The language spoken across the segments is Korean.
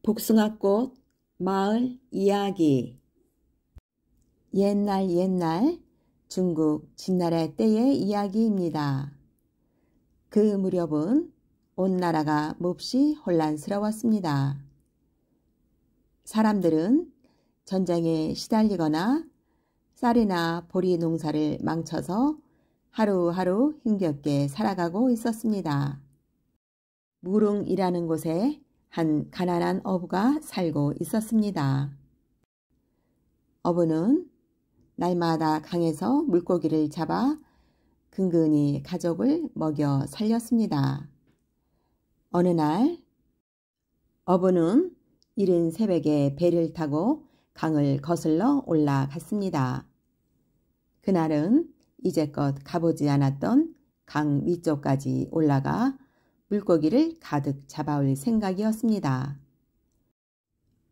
복숭아꽃 마을 이야기. 옛날 중국 진나라 때의 이야기입니다. 그 무렵은 온 나라가 몹시 혼란스러웠습니다. 사람들은 전쟁에 시달리거나 쌀이나 보리 농사를 망쳐서 하루하루 힘겹게 살아가고 있었습니다. 무릉이라는 곳에 한 가난한 어부가 살고 있었습니다. 어부는 날마다 강에서 물고기를 잡아 근근히 가족을 먹여 살렸습니다. 어느 날 어부는 이른 새벽에 배를 타고 강을 거슬러 올라갔습니다. 그날은 이제껏 가보지 않았던 강 위쪽까지 올라가 물고기를 가득 잡아올 생각이었습니다.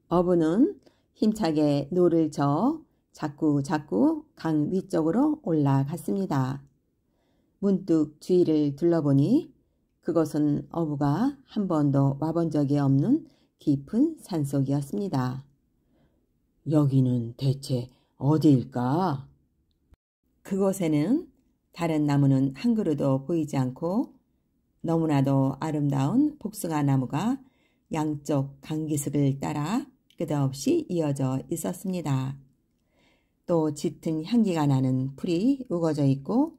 어부는 힘차게 노를 저어 자꾸 강 위쪽으로 올라갔습니다. 문득 주위를 둘러보니 그곳은 어부가 한 번도 와본 적이 없는 깊은 산속이었습니다. 여기는 대체 어디일까? 그곳에는 다른 나무는 한 그루도 보이지 않고 너무나도 아름다운 복숭아 나무가 양쪽 강기슭을 따라 끝없이 이어져 있었습니다. 또 짙은 향기가 나는 풀이 우거져 있고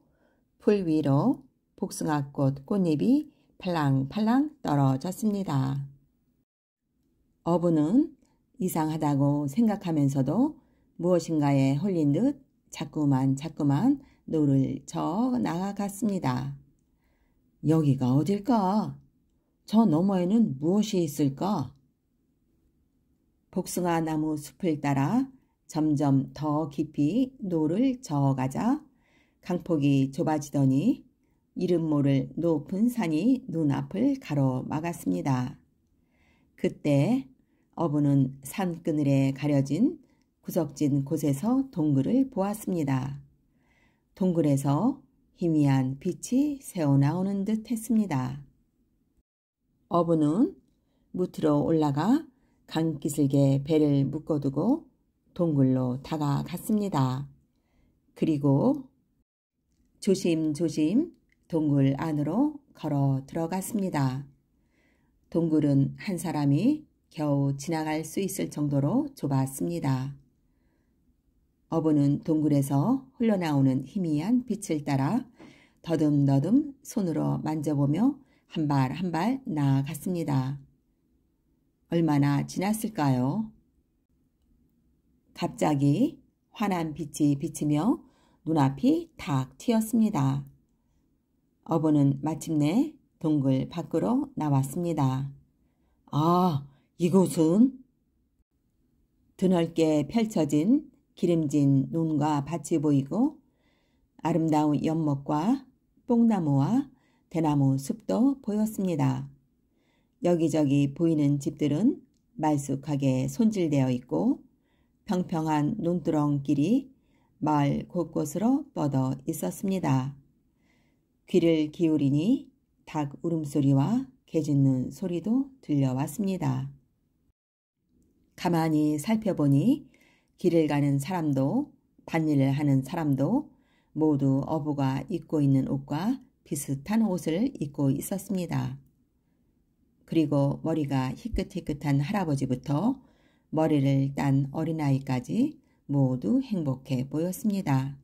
풀 위로 복숭아꽃 꽃잎이 팔랑팔랑 떨어졌습니다. 어부는 이상하다고 생각하면서도 무엇인가에 홀린 듯 자꾸만 노를 저어 나아갔습니다. 여기가 어딜까? 저 너머에는 무엇이 있을까? 복숭아 나무 숲을 따라 점점 더 깊이 노를 저어가자 강폭이 좁아지더니 이름 모를 높은 산이 눈앞을 가로막았습니다. 그때 어부는 산 그늘에 가려진 구석진 곳에서 동굴을 보았습니다. 동굴에서 희미한 빛이 새어나오는 듯 했습니다. 어부는 무트로 올라가 강기슭에 배를 묶어두고 동굴로 다가갔습니다. 그리고 조심조심 동굴 안으로 걸어 들어갔습니다. 동굴은 한 사람이 겨우 지나갈 수 있을 정도로 좁았습니다. 어부는 동굴에서 흘러나오는 희미한 빛을 따라 더듬더듬 손으로 만져보며 한 발 한 발 나아갔습니다. 얼마나 지났을까요? 갑자기 환한 빛이 비치며 눈앞이 탁 트였습니다. 어부는 마침내 동굴 밖으로 나왔습니다. 아, 이곳은? 드넓게 펼쳐진 기름진 논과 밭이 보이고 아름다운 연못과 뽕나무와 대나무 숲도 보였습니다. 여기저기 보이는 집들은 말쑥하게 손질되어 있고 평평한 논두렁길이 마을 곳곳으로 뻗어 있었습니다. 귀를 기울이니 닭 울음소리와 개 짖는 소리도 들려왔습니다. 가만히 살펴보니 길을 가는 사람도 밭일을 하는 사람도 모두 어부가 입고 있는 옷과 비슷한 옷을 입고 있었습니다. 그리고 머리가 희끗희끗한 할아버지부터 머리를 딴 어린아이까지 모두 행복해 보였습니다.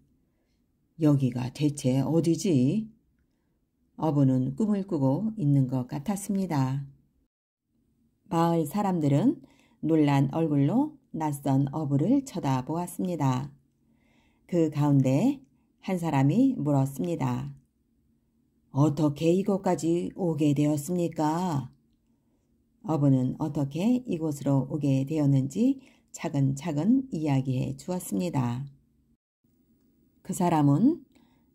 여기가 대체 어디지? 어부는 꿈을 꾸고 있는 것 같았습니다. 마을 사람들은 놀란 얼굴로 낯선 어부를 쳐다보았습니다. 그 가운데 한 사람이 물었습니다. 어떻게 이곳까지 오게 되었습니까? 어부는 어떻게 이곳으로 오게 되었는지 차근차근 이야기해 주었습니다. 그 사람은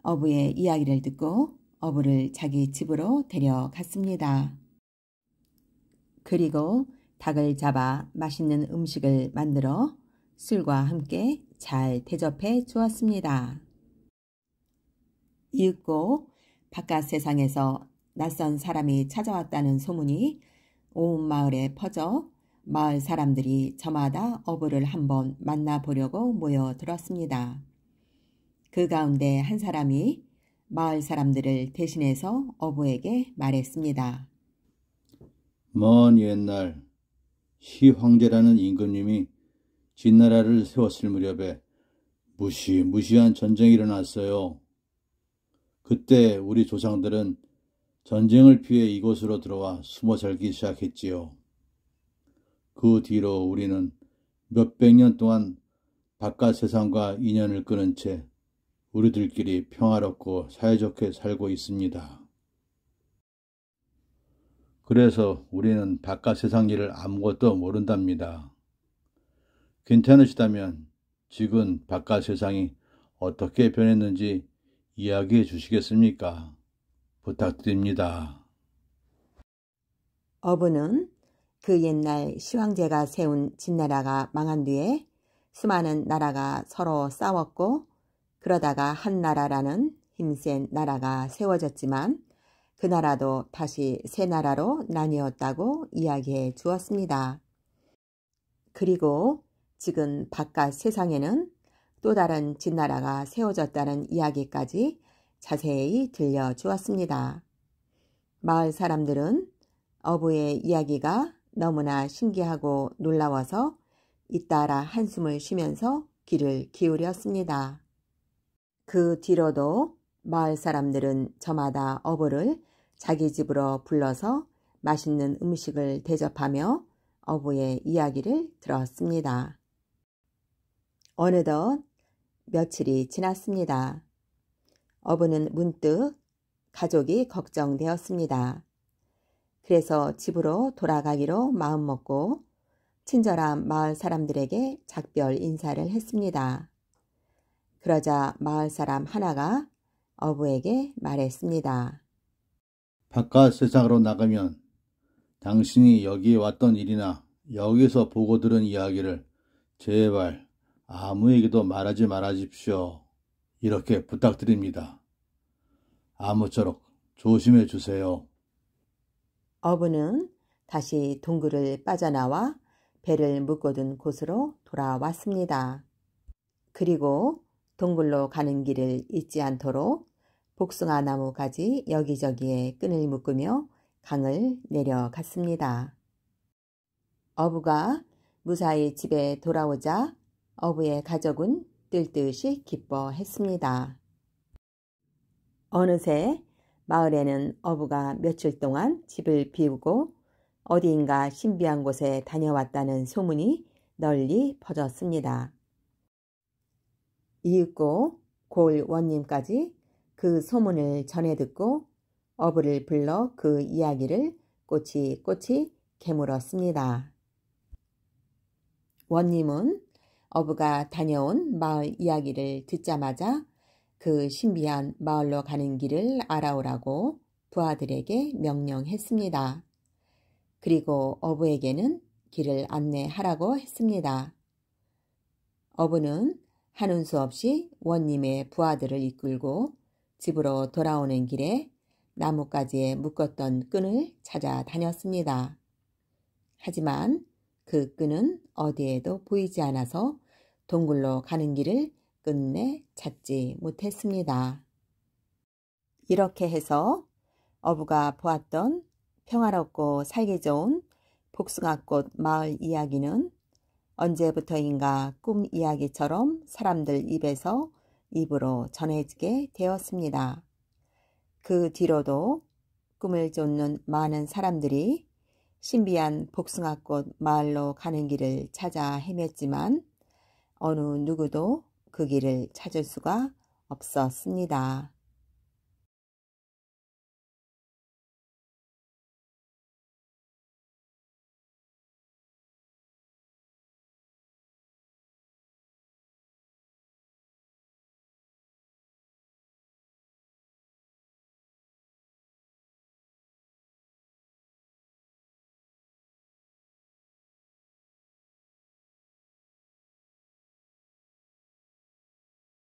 어부의 이야기를 듣고 어부를 자기 집으로 데려갔습니다. 그리고 닭을 잡아 맛있는 음식을 만들어 술과 함께 잘 대접해 주었습니다. 이윽고 바깥 세상에서 낯선 사람이 찾아왔다는 소문이 온 마을에 퍼져 마을 사람들이 저마다 어부를 한번 만나보려고 모여들었습니다. 그 가운데 한 사람이 마을 사람들을 대신해서 어부에게 말했습니다. 먼 옛날 시황제라는 임금님이 진나라를 세웠을 무렵에 무시무시한 전쟁이 일어났어요. 그때 우리 조상들은 전쟁을 피해 이곳으로 들어와 숨어 살기 시작했지요. 그 뒤로 우리는 몇백 년 동안 바깥 세상과 인연을 끊은 채 우리들끼리 평화롭고 사이좋게 살고 있습니다. 그래서 우리는 바깥 세상 일을 아무것도 모른답니다. 괜찮으시다면 지금 바깥 세상이 어떻게 변했는지 이야기해 주시겠습니까? 부탁드립니다. 어부는 그 옛날 시황제가 세운 진나라가 망한 뒤에 수많은 나라가 서로 싸웠고 그러다가 한 나라라는 힘센 나라가 세워졌지만 그 나라도 다시 새 나라로 나뉘었다고 이야기해 주었습니다. 그리고 지금 바깥 세상에는 또 다른 진나라가 세워졌다는 이야기까지 자세히 들려주었습니다. 마을 사람들은 어부의 이야기가 너무나 신기하고 놀라워서 잇따라 한숨을 쉬면서 귀를 기울였습니다. 그 뒤로도 마을 사람들은 저마다 어부를 자기 집으로 불러서 맛있는 음식을 대접하며 어부의 이야기를 들었습니다. 어느덧 며칠이 지났습니다. 어부는 문득 가족이 걱정되었습니다. 그래서 집으로 돌아가기로 마음먹고 친절한 마을 사람들에게 작별 인사를 했습니다. 그러자 마을 사람 하나가 어부에게 말했습니다. 바깥 세상으로 나가면 당신이 여기에 왔던 일이나 여기서 보고 들은 이야기를 제발 아무에게도 말하지 말아십시오. 이렇게 부탁드립니다. 아무쪼록 조심해 주세요. 어부는 다시 동굴을 빠져나와 배를 묶어둔 곳으로 돌아왔습니다. 그리고 동굴로 가는 길을 잊지 않도록 복숭아 나무까지 여기저기에 끈을 묶으며 강을 내려갔습니다. 어부가 무사히 집에 돌아오자 어부의 가족은 뜰듯이 기뻐했습니다. 어느새 마을에는 어부가 며칠 동안 집을 비우고 어디인가 신비한 곳에 다녀왔다는 소문이 널리 퍼졌습니다. 이윽고 고을 원님까지 그 소문을 전해 듣고 어부를 불러 그 이야기를 꼬치꼬치 캐물었습니다. 원님은 어부가 다녀온 마을 이야기를 듣자마자 그 신비한 마을로 가는 길을 알아오라고 부하들에게 명령했습니다. 그리고 어부에게는 길을 안내하라고 했습니다. 어부는 하는 수 없이 원님의 부하들을 이끌고 집으로 돌아오는 길에 나뭇가지에 묶었던 끈을 찾아 다녔습니다. 하지만 그 끈은 어디에도 보이지 않아서 동굴로 가는 길을 끝내 찾지 못했습니다. 이렇게 해서 어부가 보았던 평화롭고 살기 좋은 복숭아꽃 마을 이야기는 언제부터인가 꿈 이야기처럼 사람들 입에서 입으로 전해지게 되었습니다. 그 뒤로도 꿈을 쫓는 많은 사람들이 신비한 복숭아꽃 마을로 가는 길을 찾아 헤맸지만 어느 누구도 그 길을 찾을 수가 없었습니다.